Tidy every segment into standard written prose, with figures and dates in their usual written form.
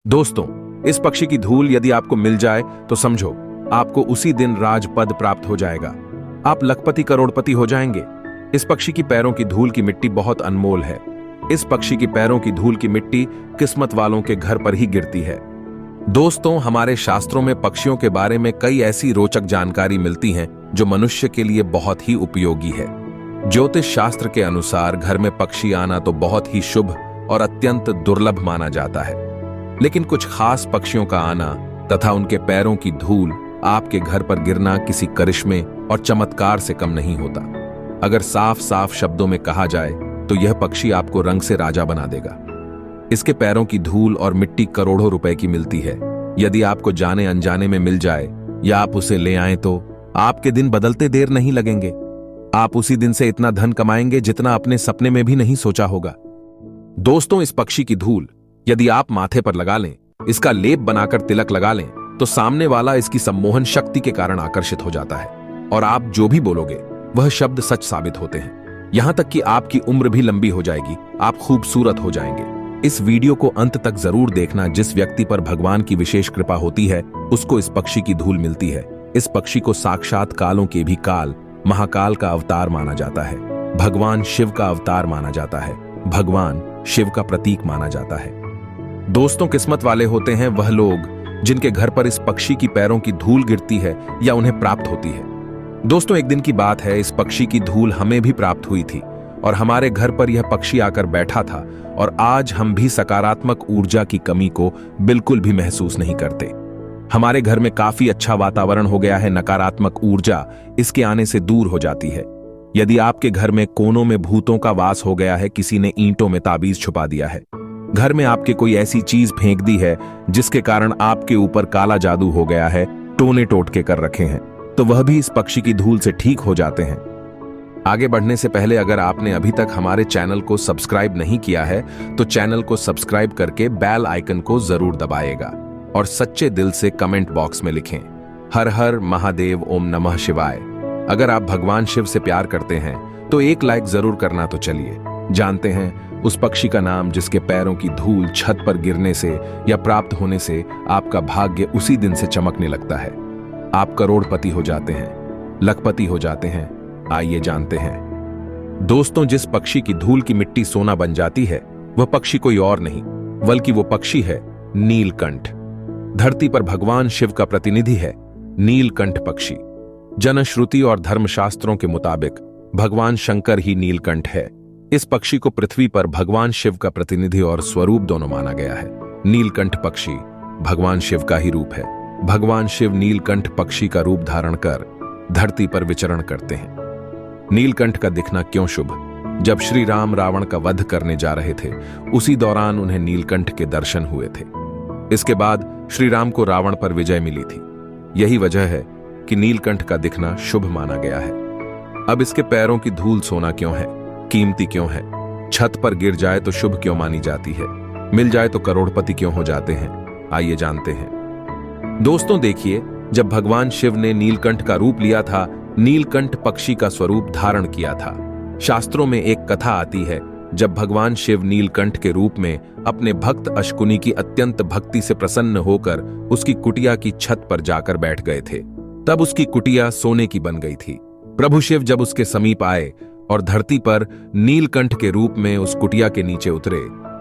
दोस्तों, इस पक्षी की धूल यदि आपको मिल जाए तो समझो आपको उसी दिन राजपद प्राप्त हो जाएगा। आप लखपति करोड़पति हो जाएंगे। इस पक्षी की पैरों की धूल की मिट्टी बहुत अनमोल है। इस पक्षी की पैरों की धूल की मिट्टी किस्मत वालों के घर पर ही गिरती है। दोस्तों, हमारे शास्त्रों में पक्षियों के बारे में कई ऐसी रोचक जानकारी मिलती हैं जो मनुष्य के लिए बहुत ही उपयोगी है। ज्योतिष शास्त्र के अनुसार घर में पक्षी आना तो बहुत ही शुभ और अत्यंत दुर्लभ माना जाता है, लेकिन कुछ खास पक्षियों का आना तथा उनके पैरों की धूल आपके घर पर गिरना किसी करिश्मे और चमत्कार से कम नहीं होता। अगर साफ साफ शब्दों में कहा जाए तो यह पक्षी आपको रंग से राजा बना देगा। इसके पैरों की धूल और मिट्टी करोड़ों रुपए की मिलती है। यदि आपको जाने अनजाने में मिल जाए या आप उसे ले आए तो आपके दिन बदलते देर नहीं लगेंगे। आप उसी दिन से इतना धन कमाएंगे जितना अपने सपने में भी नहीं सोचा होगा। दोस्तों, इस पक्षी की धूल यदि आप माथे पर लगा लें, इसका लेप बनाकर तिलक लगा लें, तो सामने वाला इसकी सम्मोहन शक्ति के कारण आकर्षित हो जाता है और आप जो भी बोलोगे वह शब्द सच साबित होते हैं। यहां तक कि आपकी उम्र भी लंबी हो जाएगी, आप खूबसूरत हो जाएंगे। इस वीडियो को अंत तक जरूर देखना। जिस व्यक्ति पर भगवान की विशेष कृपा होती है उसको इस पक्षी की धूल मिलती है। इस पक्षी को साक्षात कालों के भी काल, महाकाल का अवतार माना जाता है। भगवान शिव का अवतार माना जाता है। भगवान शिव का प्रतीक माना जाता है। दोस्तों, किस्मत वाले होते हैं वह लोग जिनके घर पर इस पक्षी की पैरों की धूल गिरती है या उन्हें प्राप्त होती है। दोस्तों, एक दिन की बात है, इस पक्षी की धूल हमें भी प्राप्त हुई थी और हमारे घर पर यह पक्षी आकर बैठा था और आज हम भी सकारात्मक ऊर्जा की कमी को बिल्कुल भी महसूस नहीं करते। हमारे घर में काफी अच्छा वातावरण हो गया है। नकारात्मक ऊर्जा इसके आने से दूर हो जाती है। यदि आपके घर में कोनों में भूतों का वास हो गया है, किसी ने ईंटों में ताबीज छुपा दिया है, घर में आपके कोई ऐसी चीज फेंक दी है जिसके कारण आपके ऊपर काला जादू हो गया है, टोने टोटके कर रखे हैं, तो वह भी इस पक्षी की धूल से ठीक हो जाते हैं। आगे बढ़ने से पहले अगर आपने अभी तक हमारे चैनल को सब्सक्राइब नहीं किया है तो चैनल को सब्सक्राइब करके बेल आइकन को जरूर दबाइएगा और सच्चे दिल से कमेंट बॉक्स में लिखें, हर हर महादेव, ओम नमः शिवाय। अगर आप भगवान शिव से प्यार करते हैं तो एक लाइक जरूर करना। तो चलिए जानते हैं उस पक्षी का नाम जिसके पैरों की धूल छत पर गिरने से या प्राप्त होने से आपका भाग्य उसी दिन से चमकने लगता है। आप करोड़पति हो जाते हैं, लखपति हो जाते हैं। आइए जानते हैं। दोस्तों, जिस पक्षी की धूल की मिट्टी सोना बन जाती है वह पक्षी कोई और नहीं बल्कि वो पक्षी है नीलकंठ। धरती पर भगवान शिव का प्रतिनिधि है नीलकंठ पक्षी। जनश्रुति और धर्मशास्त्रों के मुताबिक भगवान शंकर ही नीलकंठ है। इस पक्षी को पृथ्वी पर भगवान शिव का प्रतिनिधि और स्वरूप दोनों माना गया है। नीलकंठ पक्षी भगवान शिव का ही रूप है। भगवान शिव नीलकंठ पक्षी का रूप धारण कर धरती पर विचरण करते हैं। नीलकंठ का दिखना क्यों शुभ? जब श्री राम रावण का वध करने जा रहे थे उसी दौरान उन्हें नीलकंठ के दर्शन हुए थे। इसके बाद श्री राम को रावण पर विजय मिली थी। यही वजह है कि नीलकंठ का दिखना शुभ माना गया है। अब इसके पैरों की धूल सोना क्यों है, कीमती क्यों है? छत पर गिर जाए तो शुभ क्यों मानी जाती है? मिल जाए तो करोड़पति क्यों हो जाते हैं? आइए जानते हैं। दोस्तों देखिए, जब भगवान शिव ने नीलकंठ का रूप लिया था, नीलकंठ पक्षी का स्वरूप धारण किया था। शास्त्रों में एक कथा आती है, जब भगवान शिव नीलकंठ के रूप में अपने भक्त अशकुनी की अत्यंत भक्ति से प्रसन्न होकर उसकी कुटिया की छत पर जाकर बैठ गए थे, तब उसकी कुटिया सोने की बन गई थी। प्रभु शिव जब उसके समीप आए और धरती पर नीलकंठ के रूप में उस कुटिया के नीचे उतरे,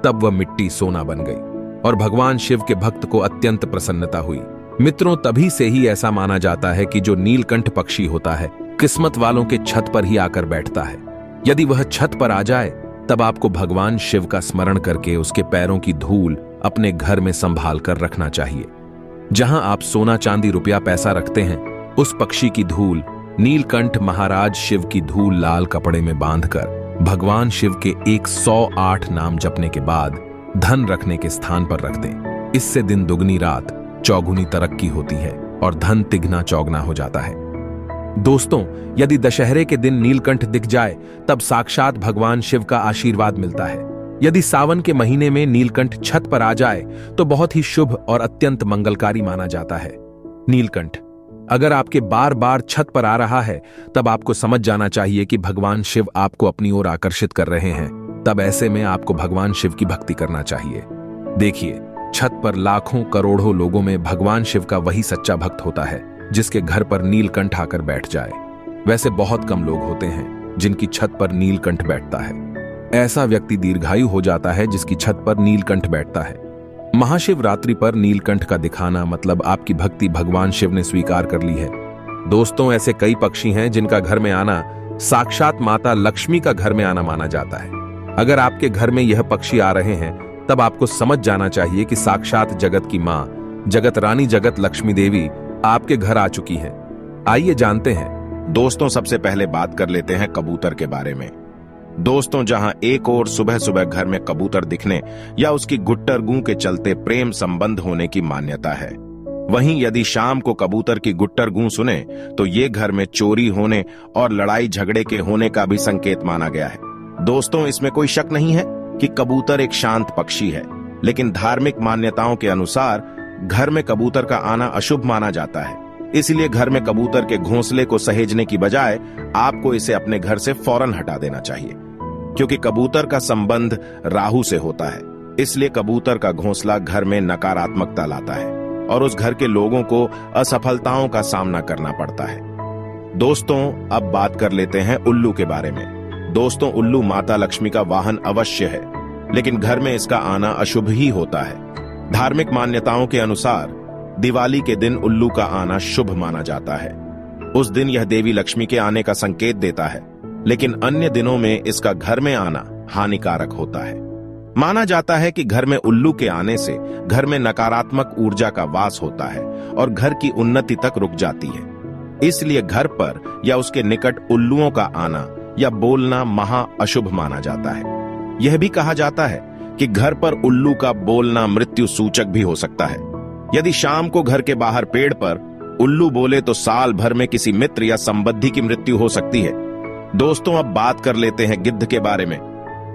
तब वह मिट्टी सोना बन गई और भगवान शिव के भक्त को अत्यंत प्रसन्नता हुई। मित्रों, तभी से ही ऐसा माना जाता है कि जो नीलकंठ पक्षी होता है किस्मत वालों के छत पर ही आकर बैठता है। यदि वह छत पर आ जाए तब आपको भगवान शिव का स्मरण करके उसके पैरों की धूल अपने घर में संभाल कर रखना चाहिए। जहां आप सोना चांदी रुपया पैसा रखते हैं, उस पक्षी की धूल नीलकंठ महाराज शिव की धूल लाल कपड़े में बांधकर भगवान शिव के 108 नाम जपने के बाद धन रखने के स्थान पर रख दें। इससे दिन दुगनी रात चौगुनी तरक्की होती है और धन तिगना चौगना हो जाता है। दोस्तों, यदि दशहरे के दिन नीलकंठ दिख जाए तब साक्षात भगवान शिव का आशीर्वाद मिलता है। यदि सावन के महीने में नीलकंठ छत पर आ जाए तो बहुत ही शुभ और अत्यंत मंगलकारी माना जाता है। नीलकंठ अगर आपके बार बार छत पर आ रहा है तब आपको समझ जाना चाहिए कि भगवान शिव आपको अपनी ओर आकर्षित कर रहे हैं। तब ऐसे में आपको भगवान शिव की भक्ति करना चाहिए। देखिए, छत पर लाखों करोड़ों लोगों में भगवान शिव का वही सच्चा भक्त होता है जिसके घर पर नीलकंठ आकर बैठ जाए। वैसे बहुत कम लोग होते हैं जिनकी छत पर नीलकंठ बैठता है। ऐसा व्यक्ति दीर्घायु हो जाता है जिसकी छत पर नीलकंठ बैठता है। महाशिवरात्रि पर नीलकंठ का दिखाना मतलब आपकी भक्ति भगवान शिव ने स्वीकार कर ली है। दोस्तों, ऐसे कई पक्षी हैं जिनका घर में आना साक्षात माता लक्ष्मी का घर में आना माना जाता है। अगर आपके घर में यह पक्षी आ रहे हैं तब आपको समझ जाना चाहिए कि साक्षात जगत की मां, जगत रानी, जगत लक्ष्मी देवी आपके घर आ चुकी हैं। आइए जानते हैं। दोस्तों, सबसे पहले बात कर लेते हैं कबूतर के बारे में। दोस्तों, जहां एक और सुबह सुबह घर में कबूतर दिखने या उसकी गुट्टर गूं के चलते प्रेम संबंध होने की मान्यता है, वहीं यदि शाम को कबूतर की गुट्टर गूं सुने तो ये घर में चोरी होने और लड़ाई झगड़े के होने का भी संकेत माना गया है। दोस्तों, इसमें कोई शक नहीं है कि कबूतर एक शांत पक्षी है, लेकिन धार्मिक मान्यताओं के अनुसार घर में कबूतर का आना अशुभ माना जाता है। इसलिए घर में कबूतर के घोंसले को सहेजने की बजाय आपको इसे अपने घर से फौरन हटा देना चाहिए, क्योंकि कबूतर का संबंध राहु से होता है। इसलिए कबूतर का घोंसला घर में नकारात्मकता लाता है और उस घर के लोगों को असफलताओं का सामना करना पड़ता है। दोस्तों, अब बात कर लेते हैं उल्लू के बारे में। दोस्तों, उल्लू माता लक्ष्मी का वाहन अवश्य है, लेकिन घर में इसका आना अशुभ ही होता है। धार्मिक मान्यताओं के अनुसार दिवाली के दिन उल्लू का आना शुभ माना जाता है। उस दिन यह देवी लक्ष्मी के आने का संकेत देता है, लेकिन अन्य दिनों में इसका घर में आना हानिकारक होता है। माना जाता है कि घर में उल्लू के आने से घर में नकारात्मक ऊर्जा का वास होता है और घर की उन्नति तक रुक जाती है। इसलिए घर पर या उसके निकट उल्लुओं का आना या बोलना महा अशुभ माना जाता है। यह भी कहा जाता है कि घर पर उल्लू का बोलना मृत्यु सूचक भी हो सकता है। यदि शाम को घर के बाहर पेड़ पर उल्लू बोले तो साल भर में किसी मित्र या संबंधी की मृत्यु हो सकती है। दोस्तों, अब बात कर लेते हैं गिद्ध के बारे में।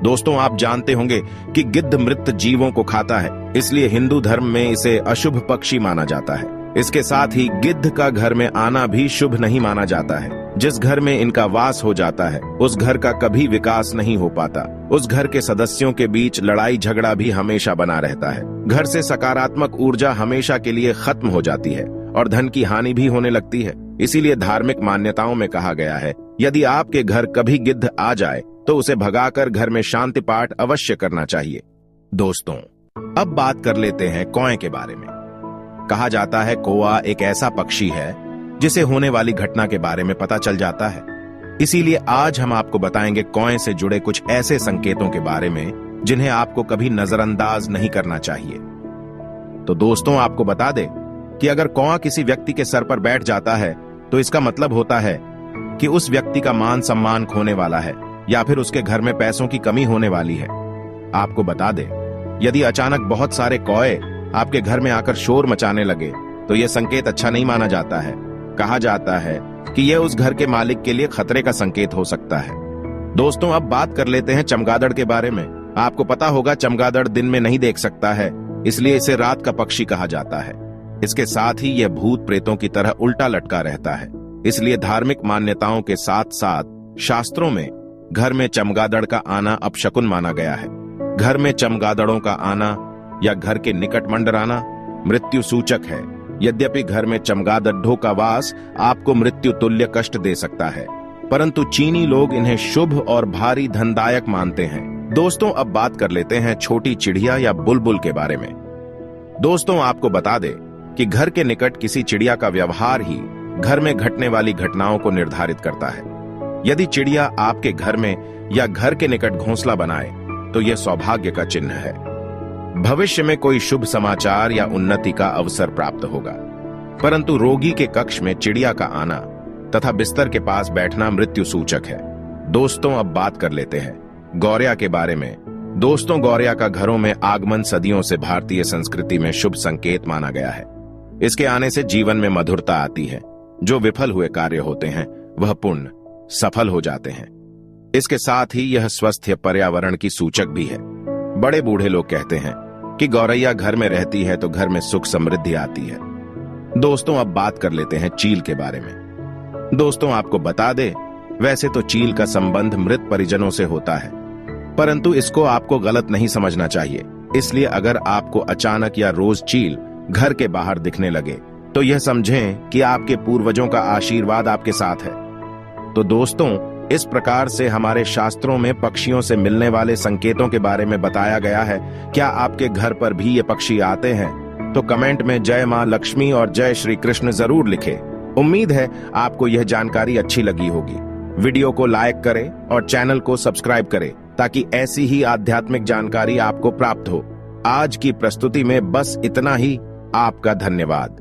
दोस्तों, आप जानते होंगे कि गिद्ध मृत जीवों को खाता है, इसलिए हिंदू धर्म में इसे अशुभ पक्षी माना जाता है। इसके साथ ही गिद्ध का घर में आना भी शुभ नहीं माना जाता है। जिस घर में इनका वास हो जाता है उस घर का कभी विकास नहीं हो पाता। उस घर के सदस्यों के बीच लड़ाई झगड़ा भी हमेशा बना रहता है। घर से सकारात्मक ऊर्जा हमेशा के लिए खत्म हो जाती है और धन की हानि भी होने लगती है। इसीलिए धार्मिक मान्यताओं में कहा गया है, यदि आपके घर कभी गिद्ध आ जाए तो उसे भगाकर घर में शांति पाठ अवश्य करना चाहिए। दोस्तों, अब बात कर लेते हैं कौए के बारे में। कहा जाता है कौआ एक ऐसा पक्षी है जिसे होने वाली घटना के बारे में पता चल जाता है। इसीलिए आज हम आपको बताएंगे कौए से जुड़े कुछ ऐसे संकेतों के बारे में जिन्हें आपको कभी नजरअंदाज नहीं करना चाहिए। तो दोस्तों, आपको बता दें कि अगर कौआ किसी व्यक्ति के सर पर बैठ जाता है तो इसका मतलब होता है कि उस व्यक्ति का मान सम्मान खोने वाला है या फिर उसके घर में पैसों की कमी होने वाली है। आपको बता दें, यदि अचानक बहुत सारे कौए आपके घर में आकर शोर मचाने लगे तो यह संकेत अच्छा नहीं माना जाता है। कहा जाता है कि यह उस घर के मालिक के लिए खतरे का संकेत हो सकता है। दोस्तों, अब बात कर लेते हैं चमगादड़ के बारे में। आपको पता होगा चमगादड़ दिन में नहीं देख सकता है, इसलिए इसे रात का पक्षी कहा जाता है। इसके साथ ही यह भूत प्रेतों की तरह उल्टा लटका रहता है। इसलिए धार्मिक मान्यताओं के साथ साथ शास्त्रों में घर में चमगादड़ का आना अपशकुन माना गया है। घर में चमगादड़ों का आना या घर के निकट मंडराना मृत्यु सूचक है। यद्यपि घर में चमगादड़ों का वास आपको मृत्यु तुल्य कष्ट दे सकता है, परंतु चीनी लोग इन्हें शुभ और भारी धनदायक मानते हैं। दोस्तों, अब बात कर लेते हैं छोटी चिड़िया या बुलबुल के बारे में। दोस्तों, आपको बता दें कि घर के निकट किसी चिड़िया का व्यवहार ही घर में घटने वाली घटनाओं को निर्धारित करता है। यदि चिड़िया आपके घर में या घर के निकट घोंसला बनाए तो यह सौभाग्य का चिन्ह है। भविष्य में कोई शुभ समाचार या उन्नति का अवसर प्राप्त होगा। परंतु रोगी के कक्ष में चिड़िया का आना तथा बिस्तर के पास बैठना मृत्यु सूचक है। दोस्तों, अब बात कर लेते हैं गौरैया के बारे में। दोस्तों, गौरैया का घरों में आगमन सदियों से भारतीय संस्कृति में शुभ संकेत माना गया है। इसके आने से जीवन में मधुरता आती है। जो विफल हुए कार्य होते हैं वह पूर्ण सफल हो जाते हैं। इसके साथ ही यह स्वस्थ पर्यावरण की सूचक भी है। बड़े बूढ़े लोग कहते हैं कि गौरैया घर में रहती है तो घर में सुख समृद्धि आती है। दोस्तों, अब बात कर लेते हैं चील के बारे में। दोस्तों, आपको बता दें, वैसे तो चील का संबंध मृत परिजनों से होता है, परंतु इसको आपको गलत नहीं समझना चाहिए। इसलिए अगर आपको अचानक या रोज चील घर के बाहर दिखने लगे तो यह समझें कि आपके पूर्वजों का आशीर्वाद आपके साथ है। तो दोस्तों, इस प्रकार से हमारे शास्त्रों में पक्षियों से मिलने वाले संकेतों के बारे में बताया गया है। क्या आपके घर पर भी ये पक्षी आते हैं? तो कमेंट में जय मां लक्ष्मी और जय श्री कृष्ण जरूर लिखें। उम्मीद है आपको यह जानकारी अच्छी लगी होगी। वीडियो को लाइक करें और चैनल को सब्सक्राइब करें ताकि ऐसी ही आध्यात्मिक जानकारी आपको प्राप्त हो। आज की प्रस्तुति में बस इतना ही। आपका धन्यवाद।